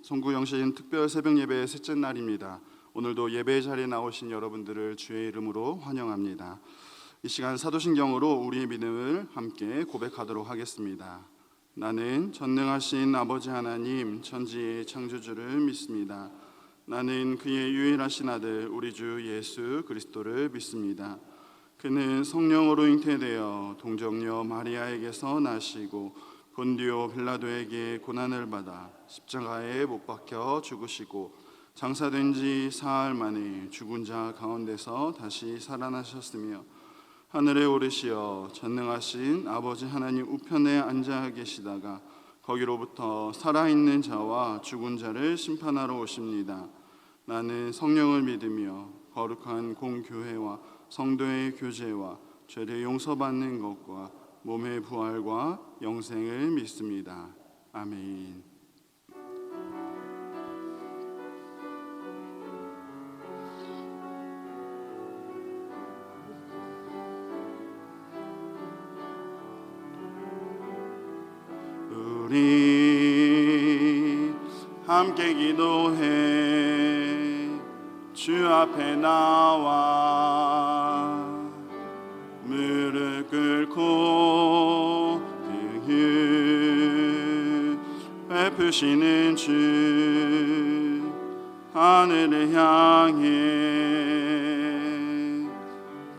송구영신 특별 새벽 예배의 셋째 날입니다. 오늘도 예배 자리에 나오신 여러분들을 주의 이름으로 환영합니다. 이 시간 사도신경으로 우리의 믿음을 함께 고백하도록 하겠습니다. 나는 전능하신 아버지 하나님 천지의 창조주를 믿습니다. 나는 그의 유일하신 아들 우리 주 예수 그리스도를 믿습니다. 그는 성령으로 잉태되어 동정녀 마리아에게서 나시고 본디오 빌라도에게 고난을 받아 십자가에 못 박혀 죽으시고 장사된 지 사흘 만에 죽은 자 가운데서 다시 살아나셨으며 하늘에 오르시어 전능하신 아버지 하나님 우편에 앉아 계시다가 거기로부터 살아있는 자와 죽은 자를 심판하러 오십니다. 나는 성령을 믿으며 거룩한 공교회와 성도의 교제와 죄를 용서받는 것과 몸의 부활과 영생을 믿습니다. 아멘. 우리 함께 기도해 주 앞에 나와 무릎 꿇고 등을 베푸시는 주 하늘을 향해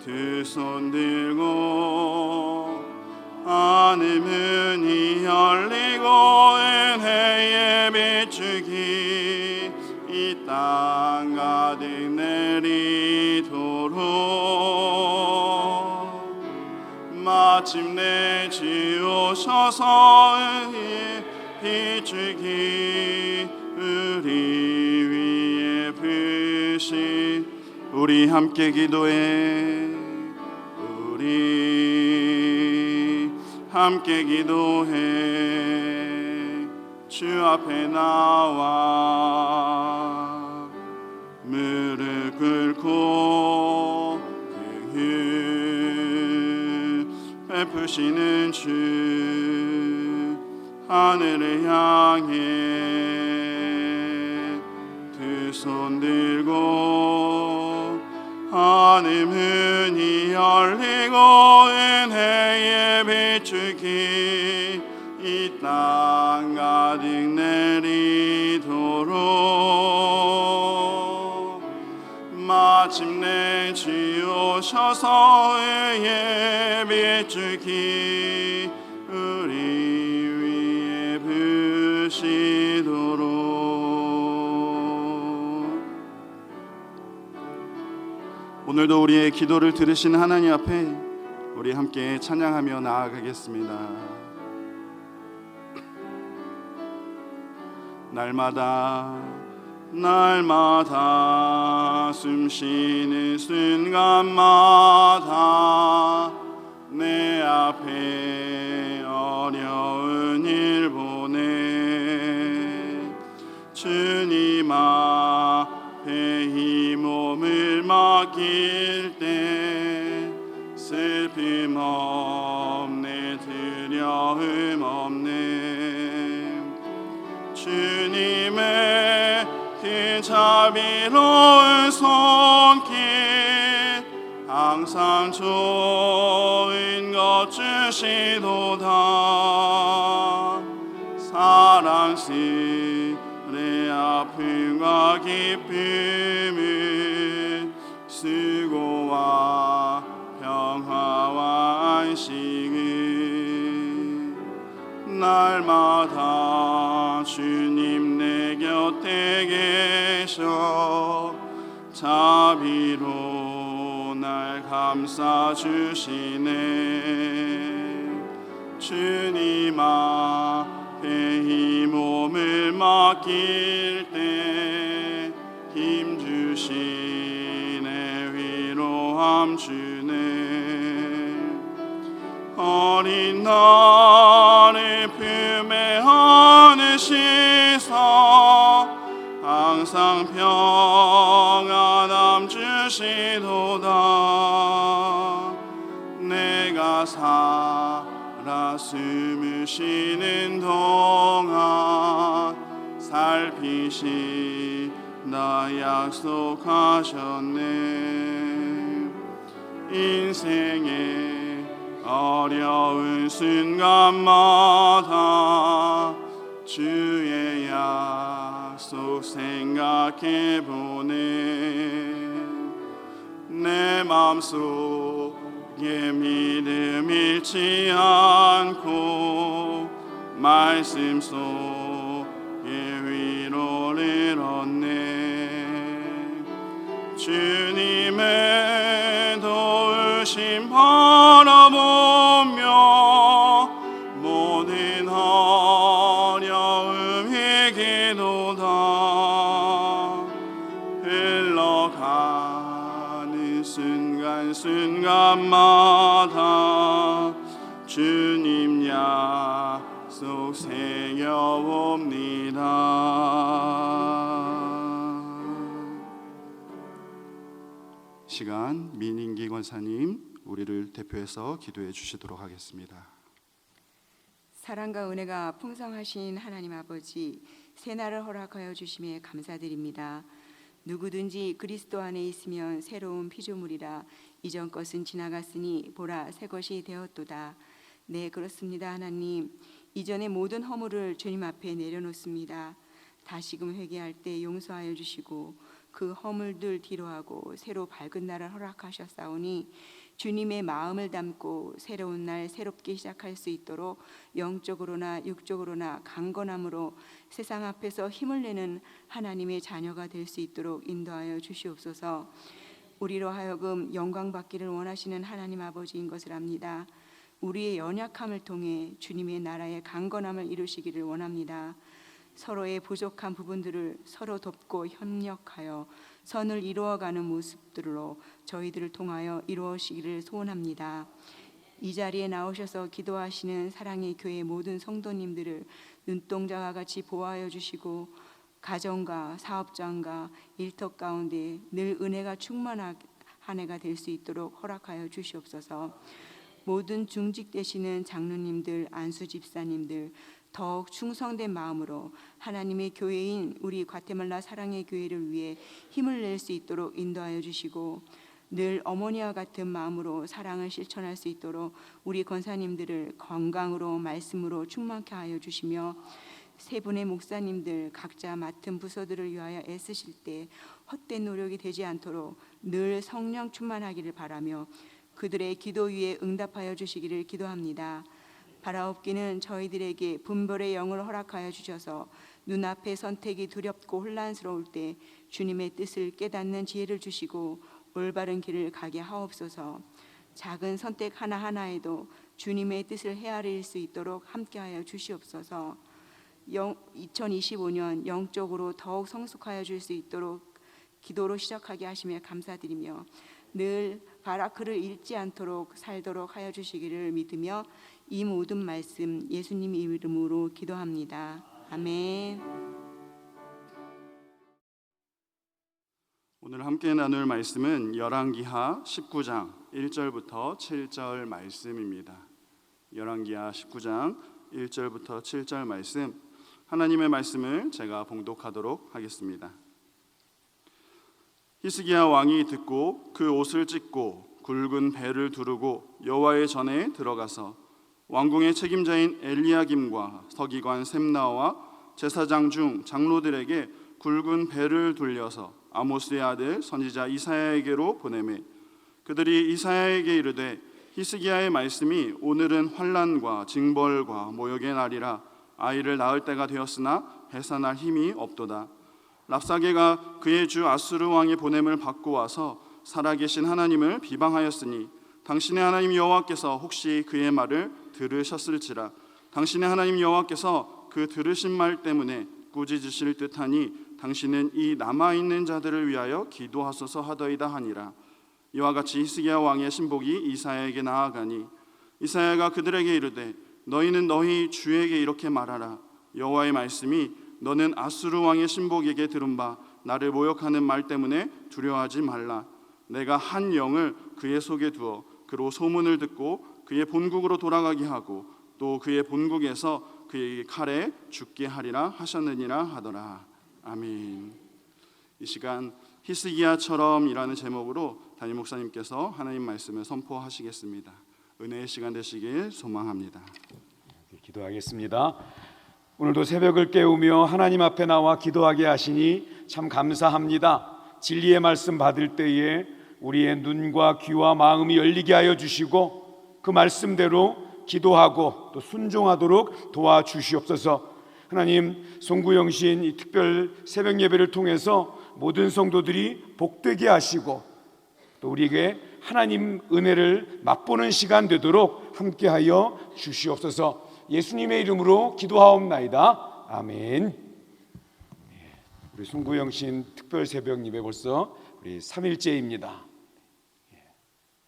두 손 들고 하늘 문이 열리고 은혜에 비추기 이 땅 가득 내리도록 마침내 주 오셔서 은혜 비추기 우리 위에 부신 우리 함께 기도해 우리 함께 기도해 주 앞에 나와 무릎 꿇고 등을 베푸시는 주 하늘을 향해 두 손 들고 하늘 문이 열리고 은혜에 비추기 이 땅 가득 내리도록 마침내 주 오셔서 은혜에 비추기 우리 위에 부시도록 오늘도 우리의 기도를 들으신 하나님 앞에 우리 함께 찬양하며 나아가겠습니다. 날마다 숨쉬는 순간마다 내 앞에 어려운 일 보내 주님 앞에 이 몸을 맡길 때 슬픔 없네 두려움 없네 주님의 그 자비로운 손길 항상 좋은 것 주시도다 사랑스레 아픔과 기쁨을 수고와 평화와 안식을 날마다 주님 내 곁에 계셔 자비로 날 감싸주시네 주님 앞에 이 몸을 맡길 때 힘주시네 위로함 주네 어린 나를 품에 안으시사 항상 평안함 주시도다 내가 살아 숨을 쉬는 동안 살피신다 약속하셨네. 인생의 어려운 순간마다 주의 약속 생각해보네. 내 맘속에 믿음 잃지 않고 말씀 속에 위로를 얻네. 주님의 도우심 바라보며 모든 어려움이 기도다. 흘러가는 순간순간마다 주님 약속 새겨봅니다. 시간 민인기 권사님 우리를 대표해서 기도해 주시도록 하겠습니다. 사랑과 은혜가 풍성하신 하나님 아버지, 새날을 허락하여 주심에 감사드립니다. 누구든지 그리스도 안에 있으면 새로운 피조물이라. 이전 것은 지나갔으니 보라 새 것이 되었도다. 네, 그렇습니다. 하나님, 이전의 모든 허물을 주님 앞에 내려놓습니다. 다시금 회개할 때 용서하여 주시고 그 허물들 뒤로하고 새로 밝은 날을 허락하셨사오니 주님의 마음을 담고 새로운 날 새롭게 시작할 수 있도록 영적으로나 육적으로나 강건함으로 세상 앞에서 힘을 내는 하나님의 자녀가 될 수 있도록 인도하여 주시옵소서. 우리로 하여금 영광 받기를 원하시는 하나님 아버지인 것을 압니다. 우리의 연약함을 통해 주님의 나라의 강건함을 이루시기를 원합니다. 서로의 부족한 부분들을 서로 돕고 협력하여 선을 이루어가는 모습들로 저희들을 통하여 이루어지기를 소원합니다. 이 자리에 나오셔서 기도하시는 사랑의 교회 모든 성도님들을 눈동자와 같이 보호하여 주시고 가정과 사업장과 일터 가운데 늘 은혜가 충만한 한 해가 될 수 있도록 허락하여 주시옵소서. 모든 중직되시는 장로님들, 안수 집사님들 더욱 충성된 마음으로 하나님의 교회인 우리 과테말라 사랑의 교회를 위해 힘을 낼 수 있도록 인도하여 주시고 늘 어머니와 같은 마음으로 사랑을 실천할 수 있도록 우리 권사님들을 건강으로 말씀으로 충만케 하여 주시며 세 분의 목사님들 각자 맡은 부서들을 위하여 애쓰실 때 헛된 노력이 되지 않도록 늘 성령 충만하기를 바라며 그들의 기도 위에 응답하여 주시기를 기도합니다. 바라옵기는 저희들에게 분별의 영을 허락하여 주셔서 눈앞의 선택이 두렵고 혼란스러울 때 주님의 뜻을 깨닫는 지혜를 주시고 올바른 길을 가게 하옵소서. 작은 선택 하나하나에도 주님의 뜻을 헤아릴 수 있도록 함께하여 주시옵소서. 2025년 영적으로 더욱 성숙하여 줄 수 있도록 기도로 시작하게 하시며 감사드리며 늘 바라크를 잃지 않도록 살도록 하여 주시기를 믿으며 이 모든 말씀 예수님 이름으로 기도합니다. 아멘. 오늘 함께 나눌 말씀은 열왕기하 19장 1절부터 7절 말씀입니다. 열왕기하 19장 1절부터 7절 말씀, 하나님의 말씀을 제가 봉독하도록 하겠습니다. 히스기야 왕이 듣고 그 옷을 찢고 굵은 배를 두르고 여호와의 전에 들어가서 왕궁의 책임자인 엘리야김과 서기관 셈나와 제사장 중 장로들에게 굵은 배를 돌려서 아모스의 아들 선지자 이사야에게로 보내매 그들이 이사야에게 이르되 히스기야의 말씀이 오늘은 환난과 징벌과 모욕의 날이라 아이를 낳을 때가 되었으나 해산할 힘이 없도다. 랍사게가 그의 주 아수르 왕의 보냄을 받고 와서 살아계신 하나님을 비방하였으니 당신의 하나님 여호와께서 혹시 그의 말을 들으셨을지라. 당신의 하나님 여호와께서 그 들으신 말 때문에 꾸짖으실 듯하니 당신은 이 남아있는 자들을 위하여 기도하소서 하더이다 하니라. 이와 같이 히스기야 왕의 신복이 이사야에게 나아가니 이사야가 그들에게 이르되 너희는 너희 주에게 이렇게 말하라. 여호와의 말씀이 너는 아수르 왕의 신복에게 들은 바 나를 모욕하는 말 때문에 두려워하지 말라. 내가 한 영을 그의 속에 두어 그로 소문을 듣고 그의 본국으로 돌아가게 하고 또 그의 본국에서 그에게 칼에 죽게 하리라 하셨느니라 하더라. 아멘. 이 시간 히스기야처럼이라는 제목으로 담임 목사님께서 하나님 말씀을 선포하시겠습니다. 은혜의 시간 되시길 소망합니다. 기도하겠습니다. 오늘도 새벽을 깨우며 하나님 앞에 나와 기도하게 하시니 참 감사합니다. 진리의 말씀 받을 때에 우리의 눈과 귀와 마음이 열리게 하여 주시고 그 말씀대로 기도하고 또 순종하도록 도와주시옵소서. 하나님, 송구영신 이 특별 새벽 예배를 통해서 모든 성도들이 복되게 하시고 또 우리에게 하나님 은혜를 맛보는 시간 되도록 함께하여 주시옵소서. 예수님의 이름으로 기도하옵나이다. 아멘. 우리 송구영신 특별 새벽 예배 벌써 우리 3일째입니다.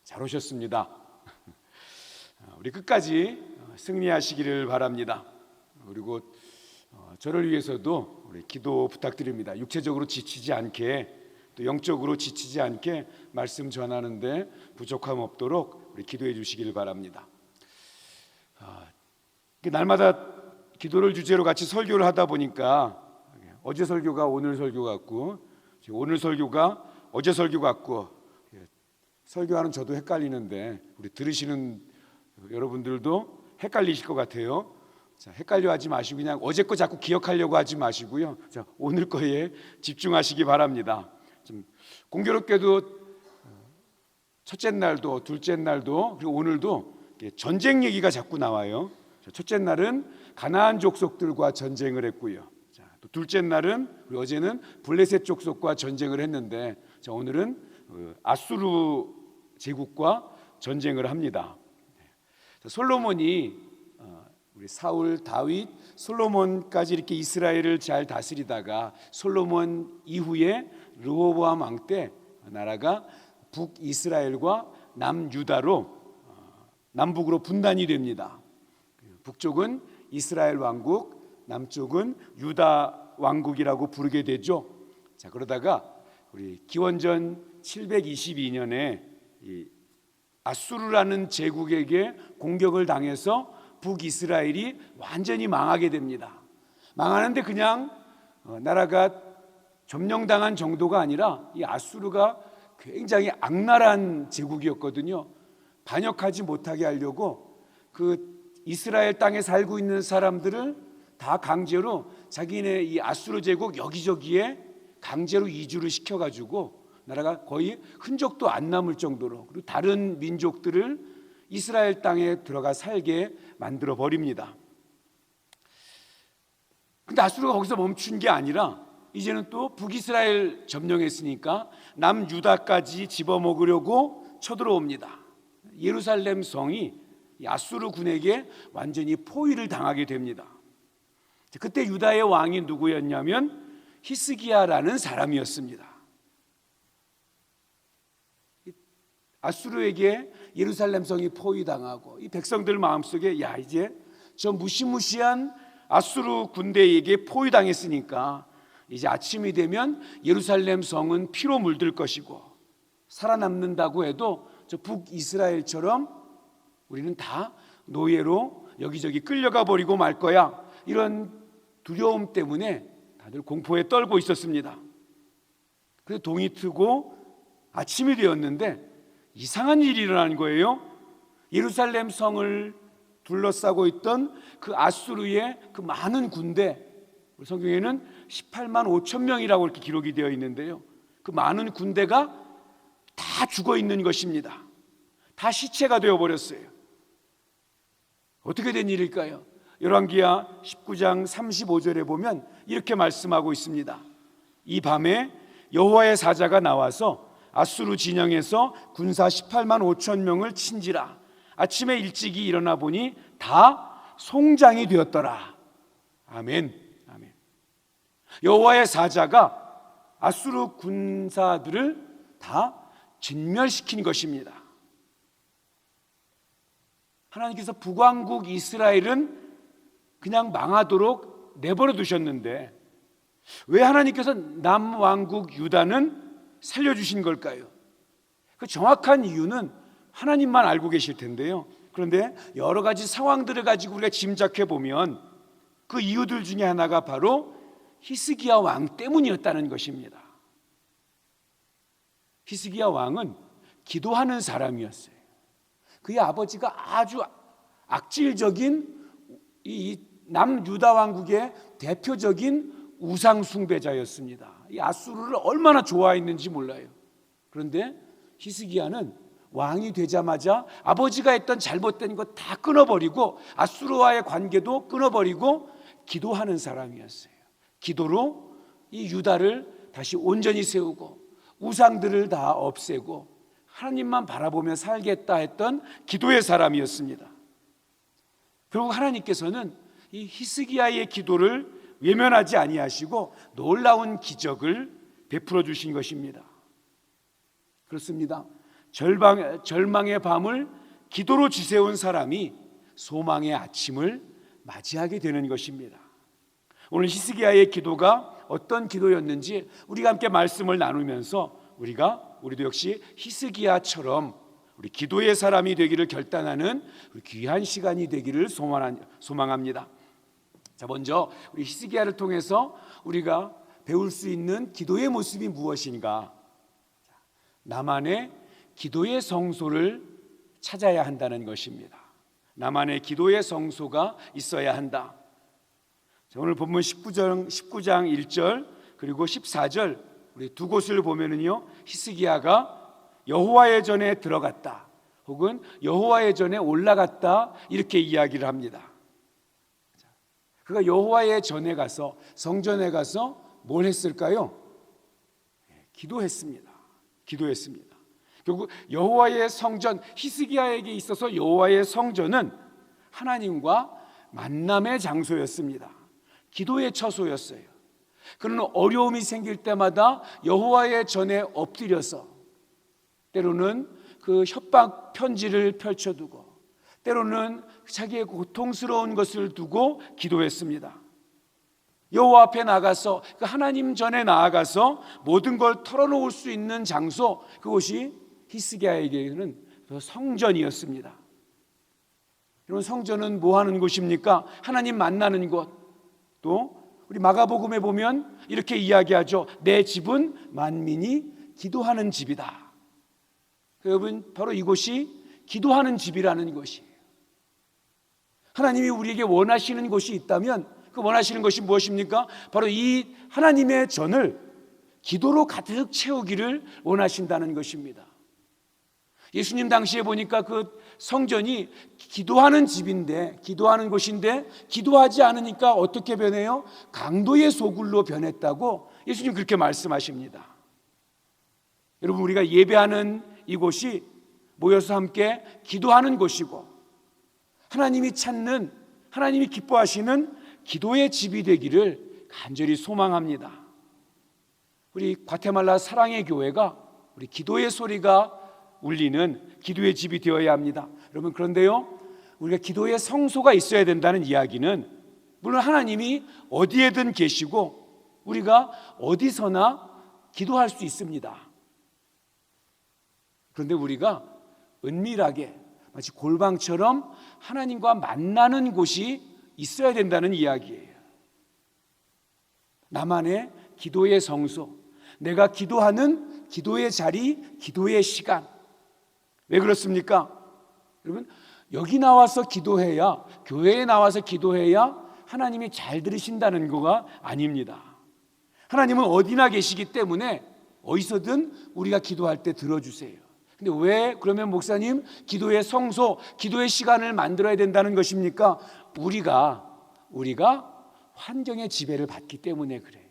잘 오셨습니다. 우리 끝까지 승리하시기를 바랍니다. 그리고 저를 위해서도 우리 기도 부탁드립니다. 육체적으로 지치지 않게 또 영적으로 지치지 않게 말씀 전하는데 부족함 없도록 우리 기도해 주시기를 바랍니다. 날마다 기도를 주제로 같이 설교를 하다 보니까 어제 설교가 오늘 설교 같고 오늘 설교가 어제 설교 같고 설교하는 저도 헷갈리는데 우리 들으시는 여러분들도 헷갈리실 것 같아요. 자, 헷갈려 하지 마시고 그냥 어제 거 자꾸 기억하려고 하지 마시고요. 자, 오늘 거에 집중하시기 바랍니다. 좀 공교롭게도 첫째 날도 둘째 날도 그리고 오늘도 전쟁 얘기가 자꾸 나와요. 첫째 날은 가나안 족속들과 전쟁을 했고요. 자, 또 둘째 날은 어제는 블레셋 족속과 전쟁을 했는데 자, 오늘은 아수르 제국과 전쟁을 합니다. 자, 솔로몬이 우리 사울, 다윗, 솔로몬까지 이렇게 이스라엘을 잘 다스리다가 솔로몬 이후에 르호보암 왕 때 나라가 북이스라엘과 남유다로 남북으로 분단이 됩니다. 북쪽은 이스라엘 왕국, 남쪽은 유다 왕국이라고 부르게 되죠. 자, 그러다가 우리 기원전 722년에 이 아수르라는 제국에게 공격을 당해서 북이스라엘이 완전히 망하게 됩니다. 망하는데 그냥 나라가 점령당한 정도가 아니라 이 아수르가 굉장히 악랄한 제국이었거든요. 반역하지 못하게 하려고 그 이스라엘 땅에 살고 있는 사람들을 다 강제로 자기네 이 아수르 제국 여기저기에 강제로 이주를 시켜가지고 나라가 거의 흔적도 안 남을 정도로 그리고 다른 민족들을 이스라엘 땅에 들어가 살게 만들어 버립니다. 근데 아수르가 거기서 멈춘 게 아니라 이제는 또 북이스라엘 점령했으니까 남유다까지 집어먹으려고 쳐들어옵니다. 예루살렘 성이 아수르 군에게 완전히 포위를 당하게 됩니다. 그때 유다의 왕이 누구였냐면 히스기야라는 사람이었습니다. 아수르에게 예루살렘 성이 포위당하고 이 백성들 마음속에 야 이제 저 무시무시한 아수르 군대에게 포위당했으니까 이제 아침이 되면 예루살렘 성은 피로 물들 것이고 살아남는다고 해도 저 북이스라엘처럼 우리는 다 노예로 여기저기 끌려가 버리고 말 거야. 이런 두려움 때문에 다들 공포에 떨고 있었습니다. 그래서 동이 트고 아침이 되었는데 이상한 일이 일어난 거예요. 예루살렘 성을 둘러싸고 있던 그 아수르의 그 많은 군대, 성경에는 18만 5천 명이라고 이렇게 기록이 되어 있는데요. 그 많은 군대가 다 죽어 있는 것입니다. 다 시체가 되어 버렸어요. 어떻게 된 일일까요? 열왕기하 19장 35절에 보면 이렇게 말씀하고 있습니다. 이 밤에 여호와의 사자가 나와서 아수르 진영에서 군사 18만 5천 명을 친지라. 아침에 일찍이 일어나 보니 다 송장이 되었더라. 아멘. 아멘. 여호와의 사자가 아수르 군사들을 다 진멸시킨 것입니다. 하나님께서 북왕국 이스라엘은 그냥 망하도록 내버려 두셨는데 왜 하나님께서 남왕국 유다는 살려주신 걸까요? 그 정확한 이유는 하나님만 알고 계실 텐데요. 그런데 여러 가지 상황들을 가지고 우리가 짐작해 보면 그 이유들 중에 하나가 바로 히스기야 왕 때문이었다는 것입니다. 히스기야 왕은 기도하는 사람이었어요. 그의 아버지가 아주 악질적인 이 남유다 왕국의 대표적인 우상 숭배자였습니다. 이 아수르를 얼마나 좋아했는지 몰라요. 그런데 히스기야는 왕이 되자마자 아버지가 했던 잘못된 것 다 끊어버리고 아수르와의 관계도 끊어버리고 기도하는 사람이었어요. 기도로 이 유다를 다시 온전히 세우고 우상들을 다 없애고 하나님만 바라보며 살겠다 했던 기도의 사람이었습니다. 결국 하나님께서는 이 히스기야의 기도를 외면하지 아니하시고 놀라운 기적을 베풀어 주신 것입니다. 그렇습니다. 절망의 밤을 기도로 지새운 사람이 소망의 아침을 맞이하게 되는 것입니다. 오늘 히스기야의 기도가 어떤 기도였는지 우리가 함께 말씀을 나누면서 우리도 역시 히스기야처럼 우리 기도의 사람이 되기를 결단하는 우리 귀한 시간이 되기를 소망합니다. 자, 먼저 우리 히스기야를 통해서 우리가 배울 수 있는 기도의 모습이 무엇인가? 나만의 기도의 성소를 찾아야 한다는 것입니다. 나만의 기도의 성소가 있어야 한다. 자, 오늘 본문 19장 1절 그리고 14절 우리 두 곳을 보면은요, 히스기야가 여호와의 전에 들어갔다 혹은 여호와의 전에 올라갔다 이렇게 이야기를 합니다. 그가 여호와의 전에 가서 성전에 가서 뭘 했을까요? 기도했습니다. 결국 여호와의 성전, 히스기야에게 있어서 여호와의 성전은 하나님과 만남의 장소였습니다. 기도의 처소였어요. 그는 어려움이 생길 때마다 여호와의 전에 엎드려서 때로는 그 협박 편지를 펼쳐두고 때로는 자기의 고통스러운 것을 두고 기도했습니다. 여호와 앞에 나가서 그 하나님 전에 나아가서 모든 걸 털어놓을 수 있는 장소, 그곳이 히스기야에게는 성전이었습니다. 여러분, 성전은 뭐 하는 곳입니까? 하나님 만나는 곳. 또 우리 마가복음에 보면 이렇게 이야기하죠. 내 집은 만민이 기도하는 집이다. 여러분, 바로 이곳이 기도하는 집이라는 것이에요. 하나님이 우리에게 원하시는 곳이 있다면 그 원하시는 것이 무엇입니까? 바로 이 하나님의 전을 기도로 가득 채우기를 원하신다는 것입니다. 예수님 당시에 보니까 그 성전이 기도하는 집인데, 기도하는 곳인데 기도하지 않으니까 어떻게 변해요? 강도의 소굴로 변했다고 예수님 그렇게 말씀하십니다. 여러분, 우리가 예배하는 이곳이 모여서 함께 기도하는 곳이고 하나님이 찾는, 하나님이 기뻐하시는 기도의 집이 되기를 간절히 소망합니다. 우리 과테말라 사랑의 교회가 우리 기도의 소리가 울리는 기도의 집이 되어야 합니다. 여러분, 그런데요, 우리가 기도의 성소가 있어야 된다는 이야기는 물론 하나님이 어디에든 계시고 우리가 어디서나 기도할 수 있습니다. 그런데 우리가 은밀하게 마치 골방처럼 하나님과 만나는 곳이 있어야 된다는 이야기예요. 나만의 기도의 성소, 내가 기도하는 기도의 자리, 기도의 시간. 왜 그렇습니까? 여러분, 여기 나와서 기도해야, 교회에 나와서 기도해야 하나님이 잘 들으신다는 거가 아닙니다. 하나님은 어디나 계시기 때문에 어디서든 우리가 기도할 때 들어주세요. 근데 왜 그러면 목사님 기도의 성소, 기도의 시간을 만들어야 된다는 것입니까? 우리가 환경의 지배를 받기 때문에 그래요.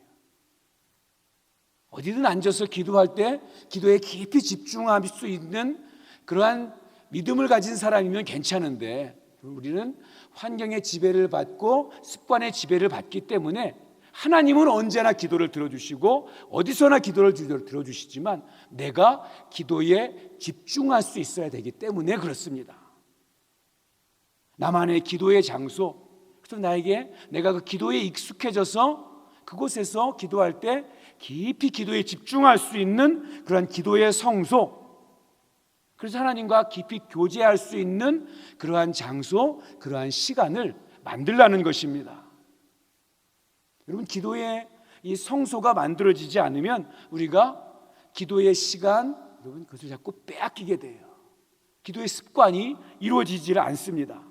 어디든 앉아서 기도할 때 기도에 깊이 집중할 수 있는 그러한 믿음을 가진 사람이면 괜찮은데 우리는 환경의 지배를 받고 습관의 지배를 받기 때문에 하나님은 언제나 기도를 들어주시고 어디서나 기도를 들어주시지만 내가 기도에 집중할 수 있어야 되기 때문에 그렇습니다. 나만의 기도의 장소, 그래서 내가 그 기도에 익숙해져서 그곳에서 기도할 때 깊이 기도에 집중할 수 있는 그런 기도의 성소, 그래서 하나님과 깊이 교제할 수 있는 그러한 장소, 그러한 시간을 만들라는 것입니다. 여러분, 기도의 이 성소가 만들어지지 않으면 우리가 기도의 시간, 여러분, 그것을 자꾸 빼앗기게 돼요. 기도의 습관이 이루어지질 않습니다.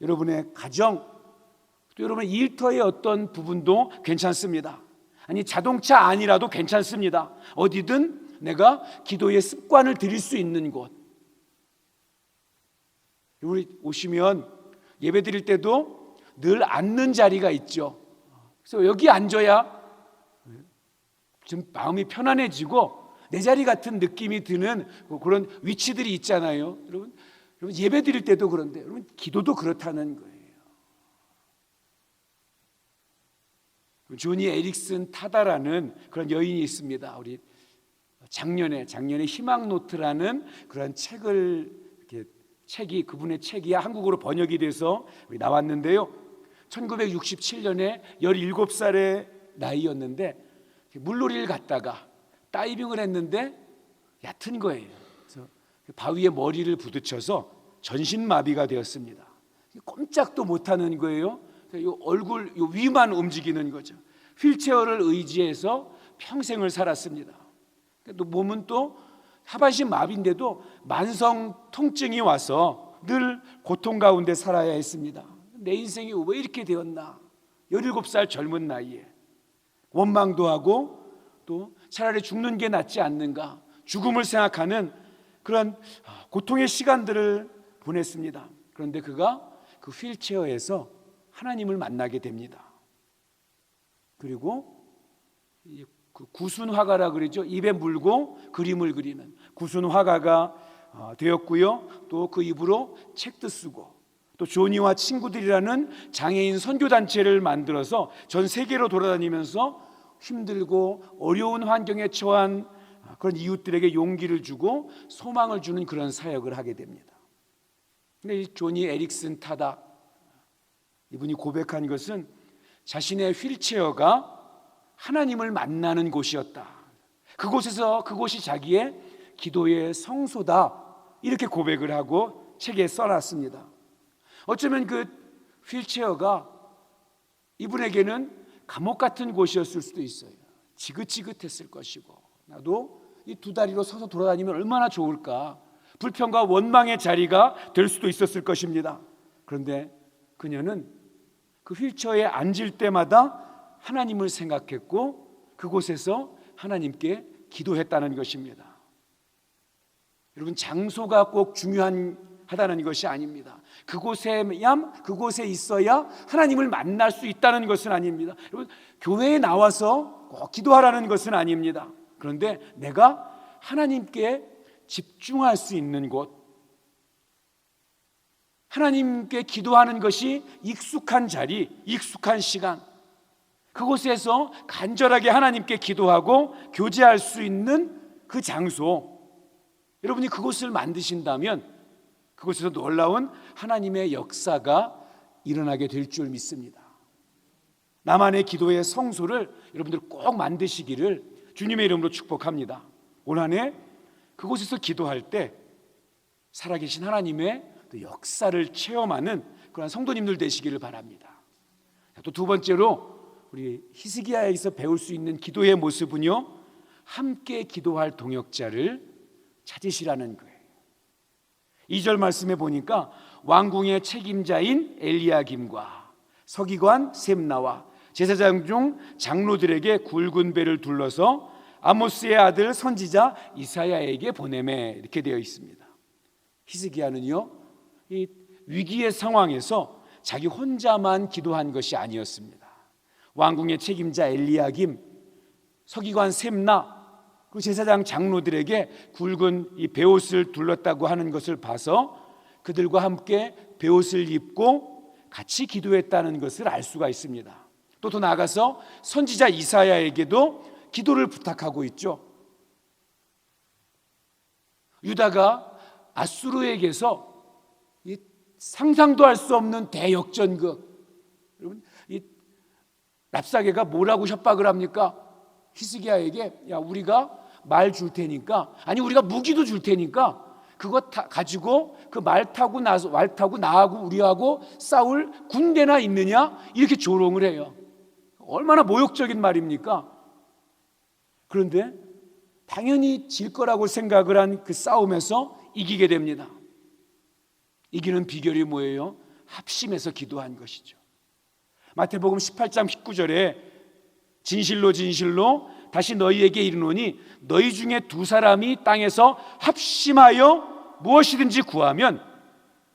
여러분의 가정, 또 여러분의 일터의 어떤 부분도 괜찮습니다. 아니, 자동차 안이라도 괜찮습니다. 어디든 내가 기도의 습관을 들일 수 있는 곳. 우리 오시면 예배 드릴 때도 늘 앉는 자리가 있죠. 그래서 여기 앉아야 좀 마음이 편안해지고 내 자리 같은 느낌이 드는 그런 위치들이 있잖아요. 여러분 예배 드릴 때도 그런데 여러분 기도도 그렇다는 거예요. 조니 에릭슨 타다라는 그런 여인이 있습니다. 우리 작년에 희망노트라는 그런 책이 그분의 책이 한국어로 번역이 돼서 나왔는데요. 1967년에 17살의 나이였는데 물놀이를 갔다가 다이빙을 했는데 얕은 거예요. 그래서 바위에 머리를 부딪혀서 전신마비가 되었습니다. 꼼짝도 못하는 거예요. 요 얼굴 요 위만 움직이는 거죠. 휠체어를 의지해서 평생을 살았습니다. 또 몸은 또 하반신 마비인데도 만성 통증이 와서 늘 고통 가운데 살아야 했습니다. 내 인생이 왜 이렇게 되었나? 17살 젊은 나이에 원망도 하고 또 차라리 죽는 게 낫지 않는가? 죽음을 생각하는 그런 고통의 시간들을 보냈습니다. 그런데 그가 그 휠체어에서 하나님을 만나게 됩니다. 그리고 그 구순화가라 그러죠. 입에 물고 그림을 그리는 구순화가가 되었고요. 또 그 입으로 책도 쓰고 또 조니와 친구들이라는 장애인 선교단체를 만들어서 전 세계로 돌아다니면서 힘들고 어려운 환경에 처한 그런 이웃들에게 용기를 주고 소망을 주는 그런 사역을 하게 됩니다. 근데 이 조니 에릭슨 타다 이분이 고백한 것은 자신의 휠체어가 하나님을 만나는 곳이었다. 그곳이 자기의 기도의 성소다. 이렇게 고백을 하고 책에 써놨습니다. 어쩌면 그 휠체어가 이분에게는 감옥 같은 곳이었을 수도 있어요. 지긋지긋했을 것이고 나도 이 두 다리로 서서 돌아다니면 얼마나 좋을까. 불평과 원망의 자리가 될 수도 있었을 것입니다. 그런데 그녀는 그 휠체어에 앉을 때마다 하나님을 생각했고 그곳에서 하나님께 기도했다는 것입니다. 여러분, 장소가 꼭 중요하다는 것이 아닙니다. 그곳에 있어야 하나님을 만날 수 있다는 것은 아닙니다. 여러분, 교회에 나와서 꼭 기도하라는 것은 아닙니다. 그런데 내가 하나님께 집중할 수 있는 곳, 하나님께 기도하는 것이 익숙한 자리, 익숙한 시간, 그곳에서 간절하게 하나님께 기도하고 교제할 수 있는 그 장소, 여러분이 그곳을 만드신다면 그곳에서 놀라운 하나님의 역사가 일어나게 될 줄 믿습니다. 나만의 기도의 성소를 여러분들 꼭 만드시기를 주님의 이름으로 축복합니다. 올 한 해 그곳에서 기도할 때 살아계신 하나님의 역사를 체험하는 그런 성도님들 되시기를 바랍니다. 또 두 번째로 우리 히스기야에서 배울 수 있는 기도의 모습은요, 함께 기도할 동역자를 찾으시라는 거예요. 2절 말씀에 보니까 왕궁의 책임자인 엘리야김과 서기관 셈나와 제사장 중 장로들에게 굵은 배를 둘러서 아모스의 아들 선지자 이사야에게 보내매, 이렇게 되어 있습니다. 히스기야는요, 이 위기의 상황에서 자기 혼자만 기도한 것이 아니었습니다. 왕궁의 책임자 엘리야김, 서기관 셈나, 그 제사장 장로들에게 굵은 이 베옷을 둘렀다고 하는 것을 봐서 그들과 함께 베옷을 입고 같이 기도했다는 것을 알 수가 있습니다. 또 더 나아가서 선지자 이사야에게도 기도를 부탁하고 있죠. 유다가 아수르에게서 이 상상도 할 수 없는 대역전극, 여러분, 이 랍사게가 뭐라고 협박을 합니까? 히스기야에게, 야, 우리가 말 줄 테니까, 아니 우리가 무기도 줄 테니까 그거 가지고 그 말 타고 나하고 우리하고 싸울 군대나 있느냐, 이렇게 조롱을 해요. 얼마나 모욕적인 말입니까? 그런데 당연히 질 거라고 생각을 한 그 싸움에서 이기게 됩니다. 이기는 비결이 뭐예요? 합심해서 기도한 것이죠. 마태복음 18장 19절에 진실로 진실로 다시 너희에게 이르노니 너희 중에 두 사람이 땅에서 합심하여 무엇이든지 구하면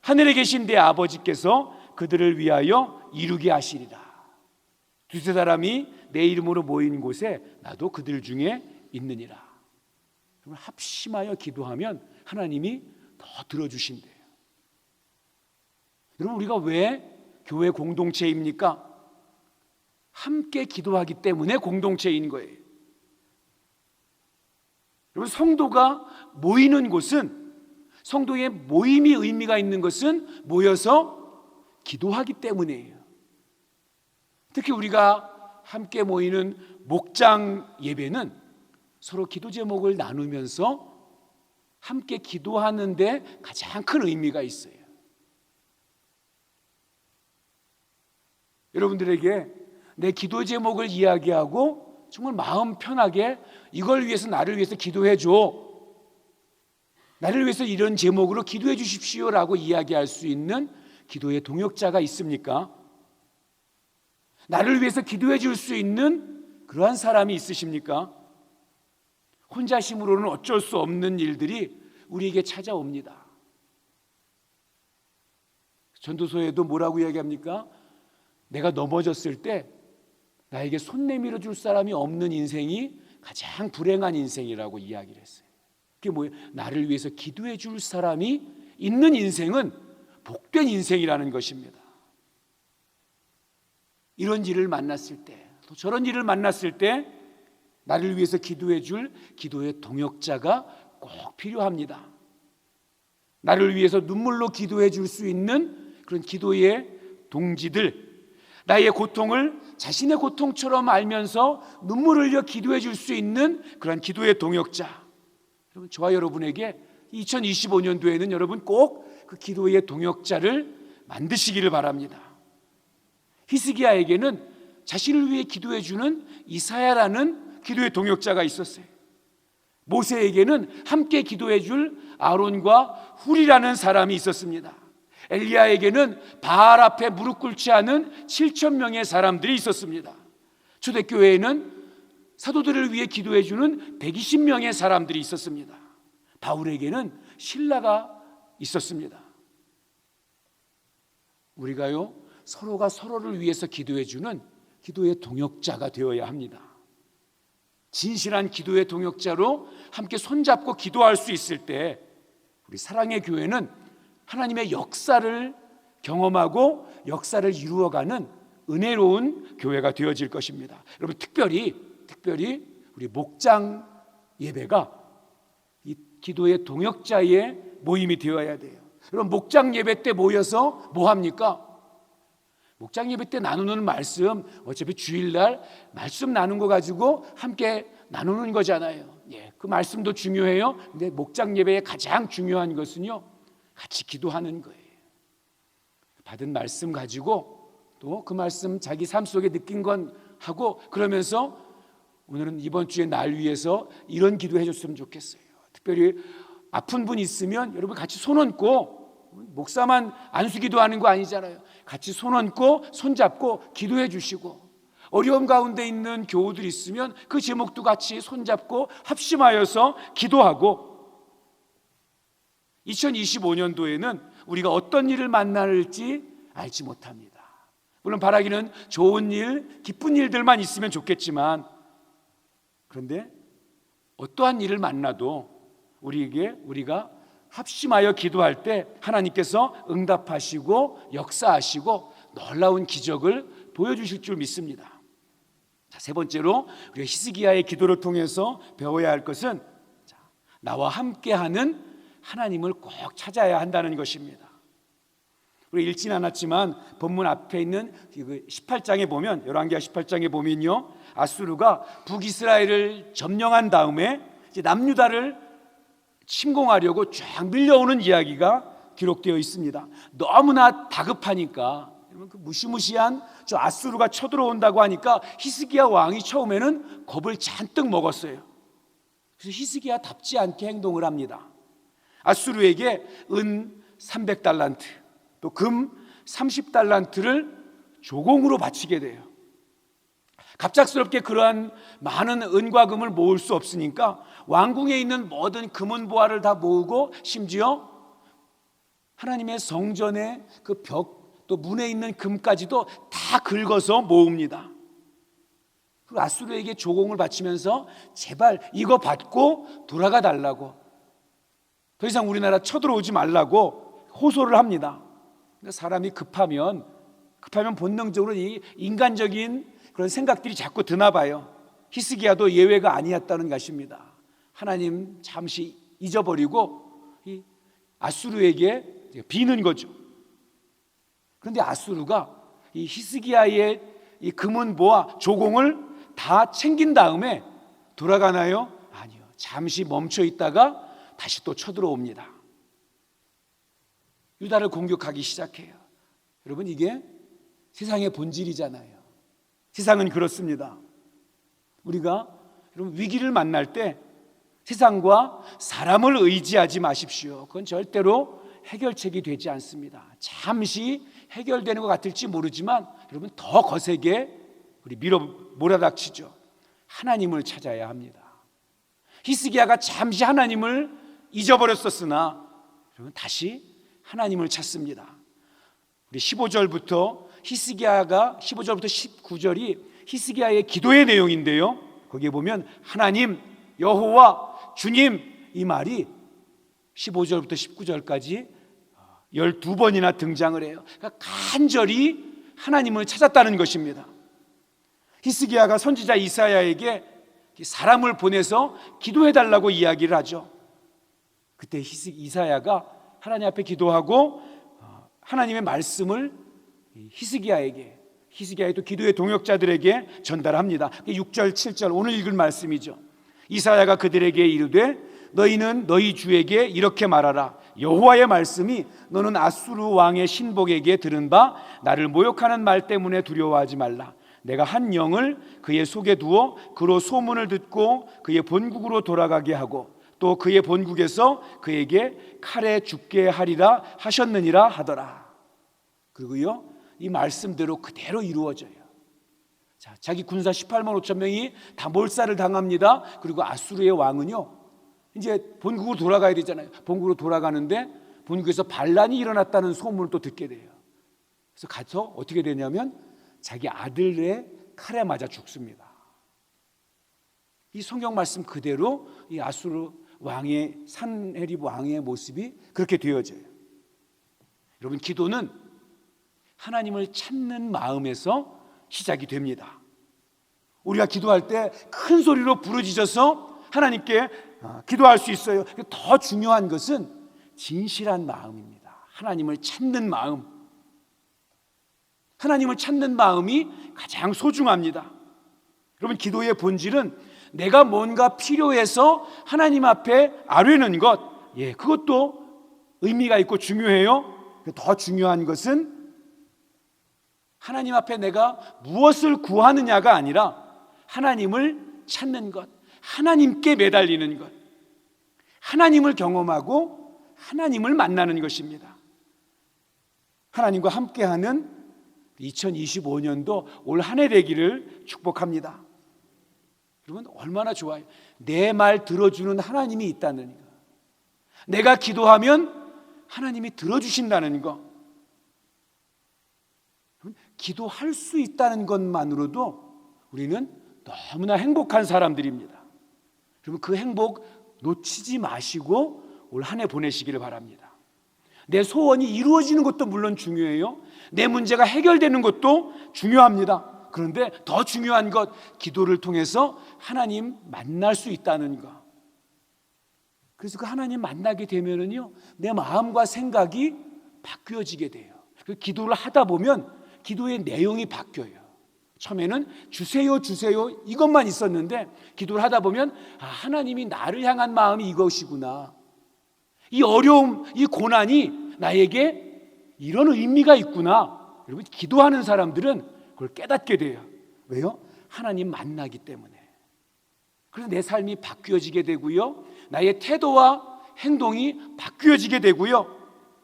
하늘에 계신 내 아버지께서 그들을 위하여 이루게 하시리라. 두세 사람이 내 이름으로 모인 곳에 나도 그들 중에 있느니라. 합심하여 기도하면 하나님이 더 들어주신대요. 여러분, 우리가 왜 교회 공동체입니까? 함께 기도하기 때문에 공동체인 거예요. 여러분, 성도가 모이는 곳은, 성도의 모임이 의미가 있는 것은 모여서 기도하기 때문이에요. 특히 우리가 함께 모이는 목장 예배는 서로 기도 제목을 나누면서 함께 기도하는 데 가장 큰 의미가 있어요. 여러분들에게 내 기도 제목을 이야기하고 정말 마음 편하게 이걸 위해서, 나를 위해서 기도해 줘, 나를 위해서 이런 제목으로 기도해 주십시오라고 이야기할 수 있는 기도의 동역자가 있습니까? 나를 위해서 기도해 줄 수 있는 그러한 사람이 있으십니까? 혼자 힘으로는 어쩔 수 없는 일들이 우리에게 찾아옵니다. 전도서에도 뭐라고 이야기합니까? 내가 넘어졌을 때 나에게 손 내밀어 줄 사람이 없는 인생이 가장 불행한 인생이라고 이야기를 했어요. 그게 뭐예요? 나를 위해서 기도해 줄 사람이 있는 인생은 복된 인생이라는 것입니다. 이런 일을 만났을 때, 또 저런 일을 만났을 때 나를 위해서 기도해 줄 기도의 동역자가 꼭 필요합니다. 나를 위해서 눈물로 기도해 줄 수 있는 그런 기도의 동지들, 나의 고통을 자신의 고통처럼 알면서 눈물을 흘려 기도해 줄 수 있는 그런 기도의 동역자. 여러분, 저와 여러분에게 2025년도에는 여러분 꼭 그 기도의 동역자를 만드시기를 바랍니다. 히스기야에게는 자신을 위해 기도해 주는 이사야라는 기도의 동역자가 있었어요. 모세에게는 함께 기도해 줄 아론과 훌이라는 사람이 있었습니다. 엘리야에게는 바알 앞에 무릎 꿇지 않은 7천 명의 사람들이 있었습니다. 초대교회에는 사도들을 위해 기도해 주는 120명의 사람들이 있었습니다. 바울에게는 신라가 있었습니다. 우리가요, 서로가 서로를 위해서 기도해 주는 기도의 동역자가 되어야 합니다. 진실한 기도의 동역자로 함께 손잡고 기도할 수 있을 때 우리 사랑의 교회는 하나님의 역사를 경험하고 역사를 이루어가는 은혜로운 교회가 되어질 것입니다. 여러분, 특별히 우리 목장 예배가 이 기도의 동역자의 모임이 되어야 돼요. 여러분, 목장 예배 때 모여서 뭐 합니까? 목장 예배 때 나누는 말씀, 어차피 주일날 말씀 나눈 거 가지고 함께 나누는 거잖아요. 그 말씀도 중요해요. 근데 목장 예배의 가장 중요한 것은요, 같이 기도하는 거예요. 받은 말씀 가지고 또 그 말씀 자기 삶 속에 느낀 건 하고, 그러면서 오늘은 이번 주에 날 위해서 이런 기도해 줬으면 좋겠어요. 특별히 아픈 분 있으면 여러분 같이 손 얹고, 목사만 안수기도 하는 거 아니잖아요. 같이 손 얹고 손잡고 기도해 주시고, 어려움 가운데 있는 교우들 있으면 그 제목도 같이 손잡고 합심하여서 기도하고, 2025년도에는 우리가 어떤 일을 만날지 알지 못합니다. 물론 바라기는 좋은 일, 기쁜 일들만 있으면 좋겠지만, 그런데 어떠한 일을 만나도 우리가 합심하여 기도할 때 하나님께서 응답하시고 역사하시고 놀라운 기적을 보여주실 줄 믿습니다. 자, 세 번째로 우리가 히스기야의 기도를 통해서 배워야 할 것은 나와 함께하는 하나님을 꼭 찾아야 한다는 것입니다. 우리 읽진 않았지만 본문 앞에 있는 18장에 보면, 열왕기하 18장에 보면요, 아수르가 북이스라엘을 점령한 다음에 이제 남유다를 침공하려고 쫙 밀려오는 이야기가 기록되어 있습니다. 너무나 다급하니까 여러분 그 무시무시한 저 아수르가 쳐들어온다고 하니까 히스기야 왕이 처음에는 겁을 잔뜩 먹었어요. 그래서 히스기야답지 않게 행동을 합니다. 아수르에게 은 300달란트 또 금 30달란트를 조공으로 바치게 돼요. 갑작스럽게 그러한 많은 은과 금을 모을 수 없으니까 왕궁에 있는 모든 금은 보화를 다 모으고 심지어 하나님의 성전의 그 벽 또 문에 있는 금까지도 다 긁어서 모읍니다. 그리고 아수르에게 조공을 바치면서 제발 이거 받고 돌아가 달라고, 더 이상 우리나라 쳐들어오지 말라고 호소를 합니다. 그러니까 사람이 급하면 본능적으로 이 인간적인 그런 생각들이 자꾸 드나 봐요. 히스기야도 예외가 아니었다는 것입니다. 하나님 잠시 잊어버리고 이 아수르에게 비는 거죠. 그런데 아수르가 이 히스기야의 이 금은 보화 조공을 다 챙긴 다음에 돌아가나요? 아니요. 잠시 멈춰 있다가 다시 또 쳐들어옵니다. 유다를 공격하기 시작해요. 여러분 이게 세상의 본질이잖아요. 세상은 그렇습니다. 우리가 여러분 위기를 만날 때 세상과 사람을 의지하지 마십시오. 그건 절대로 해결책이 되지 않습니다. 잠시 해결되는 것 같을지 모르지만 여러분 더 거세게 우리 몰아닥치죠. 하나님을 찾아야 합니다. 히스기야가 잠시 하나님을 잊어버렸었으나 여러분 다시 하나님을 찾습니다. 우리 15절부터 15절부터 19절이 히스기야의 기도의 내용인데요. 거기에 보면 하나님, 여호와, 주님 이 말이 15절부터 19절까지 12번이나 등장을 해요. 그러니까 간절히 하나님을 찾았다는 것입니다. 히스기야가 선지자 이사야에게 사람을 보내서 기도해달라고 이야기를 하죠. 그때 이사야가 하나님 앞에 기도하고 하나님의 말씀을 히스기야의 또 기도의 동역자들에게 전달합니다. 6절 7절 오늘 읽을 말씀이죠. 이사야가 그들에게 이르되 너희는 너희 주에게 이렇게 말하라. 여호와의 말씀이 너는 아수르 왕의 신복에게 들은 바 나를 모욕하는 말 때문에 두려워하지 말라. 내가 한 영을 그의 속에 두어 그로 소문을 듣고 그의 본국으로 돌아가게 하고 또 그의 본국에서 그에게 칼에 죽게 하리라 하셨느니라 하더라. 그리고요 이 말씀대로 그대로 이루어져요. 자, 자기 군사 18만 5천 명이 다 몰살을 당합니다. 그리고 아수르의 왕은요 이제 본국으로 돌아가야 되잖아요. 본국으로 돌아가는데 본국에서 반란이 일어났다는 소문을 또 듣게 돼요. 그래서 가서 어떻게 되냐면 자기 아들의 칼에 맞아 죽습니다. 이 성경 말씀 그대로 이 아수르 왕의 산헤립 왕의 모습이 그렇게 되어져요. 여러분 기도는 하나님을 찾는 마음에서 시작이 됩니다. 우리가 기도할 때 큰 소리로 부르짖어서 하나님께 기도할 수 있어요. 더 중요한 것은 진실한 마음입니다. 하나님을 찾는 마음. 하나님을 찾는 마음이 가장 소중합니다. 여러분 기도의 본질은 내가 뭔가 필요해서 하나님 앞에 아뢰는 것, 그것도 의미가 있고 중요해요. 더 중요한 것은 하나님 앞에 내가 무엇을 구하느냐가 아니라 하나님을 찾는 것, 하나님께 매달리는 것, 하나님을 경험하고 하나님을 만나는 것입니다. 하나님과 함께하는 2025년도 올 한 해 되기를 축복합니다. 여러분 얼마나 좋아요. 내 말 들어주는 하나님이 있다는 거, 내가 기도하면 하나님이 들어주신다는 거, 기도할 수 있다는 것만으로도 우리는 너무나 행복한 사람들입니다. 여러분 그 행복 놓치지 마시고 올 한 해 보내시기를 바랍니다. 내 소원이 이루어지는 것도 물론 중요해요. 내 문제가 해결되는 것도 중요합니다. 그런데 더 중요한 것, 기도를 통해서 하나님 만날 수 있다는 것. 그래서 그 하나님 만나게 되면은요 내 마음과 생각이 바뀌어지게 돼요. 그 기도를 하다 보면 기도의 내용이 바뀌어요. 처음에는 주세요 주세요 이것만 있었는데 기도를 하다 보면 하나님이 나를 향한 마음이 이것이구나, 이 어려움, 이 고난이 나에게 이런 의미가 있구나, 여러분, 기도하는 사람들은 그걸 깨닫게 돼요. 왜요? 하나님 만나기 때문에. 그래서 내 삶이 바뀌어지게 되고요, 나의 태도와 행동이 바뀌어지게 되고요,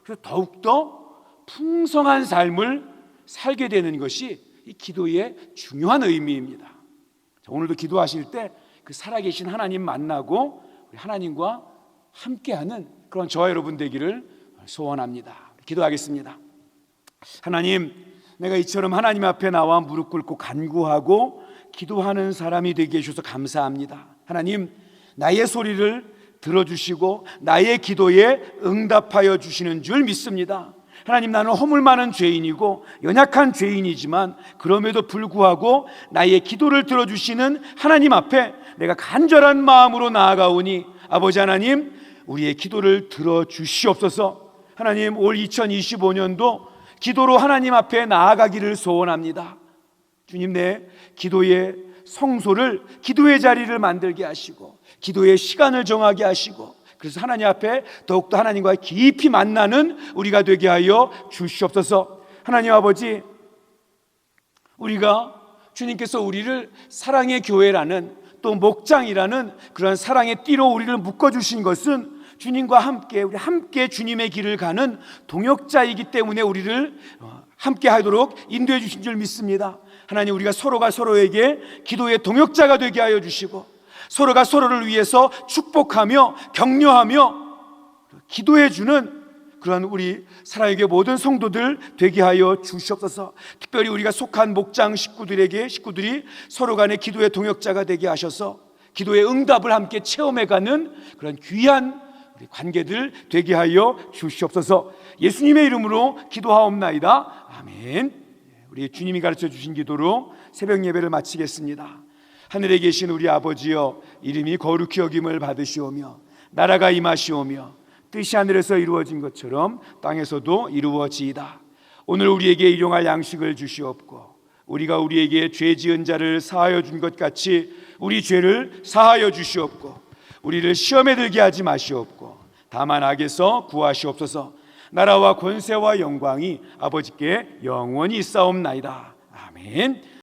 그래서 더욱더 풍성한 삶을 살게 되는 것이 이 기도의 중요한 의미입니다. 자, 오늘도 기도하실 때 그 살아계신 하나님 만나고 우리 하나님과 함께하는 그런 저와 여러분 되기를 소원합니다. 기도하겠습니다. 하나님, 내가 이처럼 하나님 앞에 나와 무릎 꿇고 간구하고 기도하는 사람이 되게 해주셔서 감사합니다. 하나님, 나의 소리를 들어주시고 나의 기도에 응답하여 주시는 줄 믿습니다. 하나님, 나는 허물 많은 죄인이고 연약한 죄인이지만 그럼에도 불구하고 나의 기도를 들어주시는 하나님 앞에 내가 간절한 마음으로 나아가오니 아버지 하나님, 우리의 기도를 들어주시옵소서. 하나님, 올 2025년도 기도로 하나님 앞에 나아가기를 소원합니다. 주님, 내 기도의 성소를, 기도의 자리를 만들게 하시고 기도의 시간을 정하게 하시고, 그래서 하나님 앞에 더욱더 하나님과 깊이 만나는 우리가 되게 하여 주시옵소서. 하나님 아버지, 우리가 주님께서 우리를 사랑의 교회라는, 또 목장이라는 그런 사랑의 띠로 우리를 묶어주신 것은 주님과 함께, 우리 함께 주님의 길을 가는 동역자이기 때문에 우리를 함께 하도록 인도해 주신 줄 믿습니다. 하나님, 우리가 서로가 서로에게 기도의 동역자가 되게 하여 주시고 서로가 서로를 위해서 축복하며 격려하며 기도해 주는 그런 우리 사랑의 모든 성도들 되게 하여 주시옵소서. 특별히 우리가 속한 목장 식구들이 서로 간의 기도의 동역자가 되게 하셔서 기도의 응답을 함께 체험해가는 그런 귀한 우리 관계들 되게 하여 주시옵소서. 예수님의 이름으로 기도하옵나이다. 아멘. 우리 주님이 가르쳐 주신 기도로 새벽 예배를 마치겠습니다. 하늘에 계신 우리 아버지여, 이름이 거룩히 여김을 받으시오며 나라가 임하시오며 뜻이 하늘에서 이루어진 것처럼 땅에서도 이루어지이다. 오늘 우리에게 일용할 양식을 주시옵고 우리가 우리에게 죄 지은 자를 사하여 준 것 같이 우리 죄를 사하여 주시옵고 우리를 시험에 들게 하지 마시옵고 다만 악에서 구하시옵소서. 나라와 권세와 영광이 아버지께 영원히 있사옵나이다. 아멘.